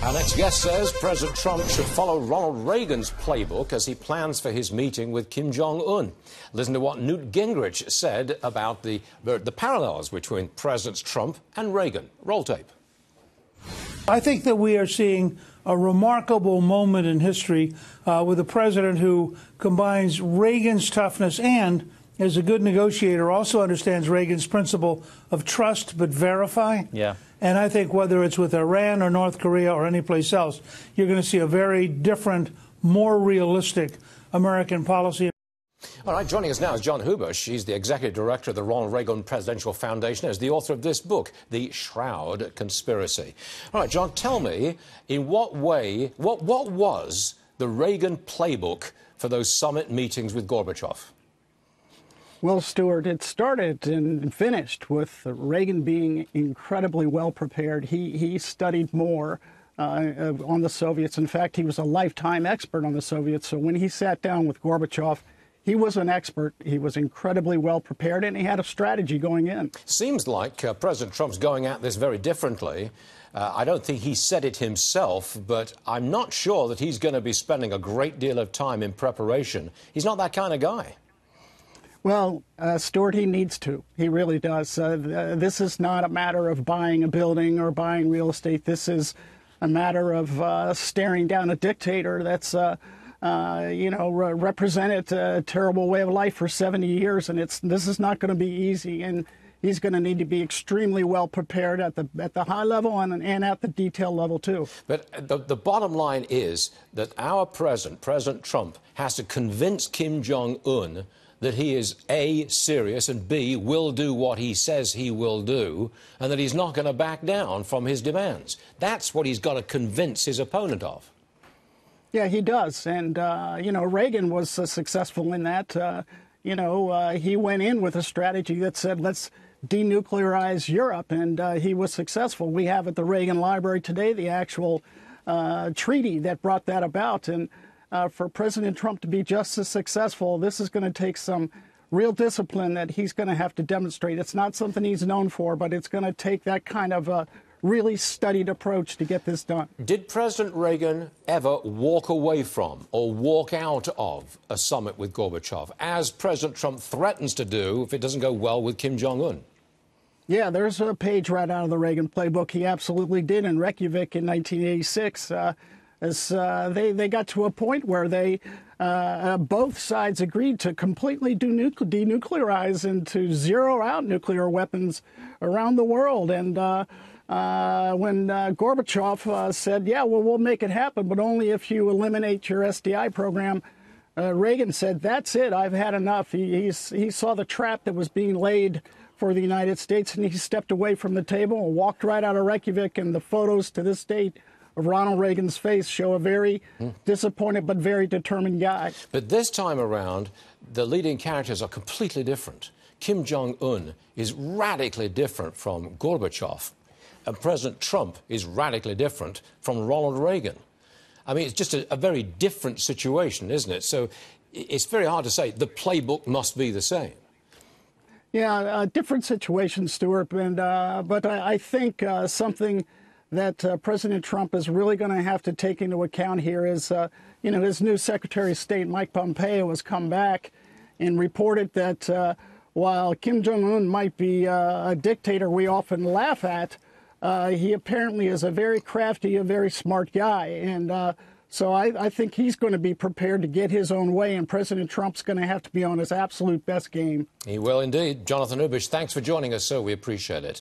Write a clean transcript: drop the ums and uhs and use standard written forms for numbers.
Our next guest says President Trump should follow Ronald Reagan's playbook as he plans for his meeting with Kim Jong-un. Listen to what Newt Gingrich said about the parallels between Presidents Trump and Reagan. Roll tape. I think that we are seeing a remarkable moment in history with a president who combines Reagan's toughness and, as a good negotiator, also understands Reagan's principle of trust but verify. Yeah. And I think whether it's with Iran or North Korea or any place else, you're going to see a very different, more realistic American policy. All right, joining us now is John Heubusch. He's the executive director of the Ronald Reagan Presidential Foundation, as the author of this book, The Shroud Conspiracy. All right, John, tell me, in what way, what was the Reagan playbook for those summit meetings with Gorbachev? Well, Stuart, it started and finished with Reagan being incredibly well prepared. He studied more on the Soviets. In fact, he was a lifetime expert on the Soviets. So when he sat down with Gorbachev, he was an expert. He was incredibly well prepared, and he had a strategy going in. Seems like President Trump's going at this very differently. I don't think he said it himself, but I'm not sure that he's going to be spending a great deal of time in preparation. He's not that kind of guy. Well, Stuart, he needs to. He really does. This is not a matter of buying a building or buying real estate. This is a matter of staring down a dictator that's, represented a terrible way of life for 70 years. And this is not going to be easy. And he's going to need to be extremely well prepared at the high level and at the detail level, too. But the bottom line is that our president, President Trump, has to convince Kim Jong-un that he is A, serious, and B, will do what he says he will do, and that he's not going to back down from his demands. That's what he's got to convince his opponent of. Yeah, he does. And, Reagan was successful in that. He went in with a strategy that said, let's denuclearize Europe, and he was successful. We have at the Reagan Library today the actual treaty that brought that about. And for President Trump to be just as successful, this is going to take some real discipline that he's going to have to demonstrate. It's not something he's known for, but it's going to take that kind of a really studied approach to get this done. Did President Reagan ever walk away from or walk out of a summit with Gorbachev, as President Trump threatens to do if it doesn't go well with Kim Jong-un? Yeah, there's a page right out of the Reagan playbook. He absolutely did in Reykjavik in 1986. As they got to a point where they both sides agreed to completely denuclearize and to zero out nuclear weapons around the world. And when Gorbachev said, yeah, well, we'll make it happen, but only if you eliminate your SDI program, Reagan said, that's it, I've had enough. He saw the trap that was being laid for the United States, and he stepped away from the table and walked right out of Reykjavik. And the photos to this date of Ronald Reagan's face show a very disappointed but very determined guy. But this time around, the leading characters are completely different. Kim Jong-un is radically different from Gorbachev, and President Trump is radically different from Ronald Reagan. I mean, it's just a very different situation, isn't it? So it's very hard to say the playbook must be the same. Yeah, different situations, Stuart, but I think something that President Trump is really going to have to take into account here is, his new Secretary of State, Mike Pompeo, has come back and reported that while Kim Jong-un might be a dictator we often laugh at, he apparently is a very crafty, a very smart guy. And so I think he's going to be prepared to get his own way, and President Trump's going to have to be on his absolute best game. He will indeed. Jonathan Heubusch, thanks for joining us, sir. We appreciate it.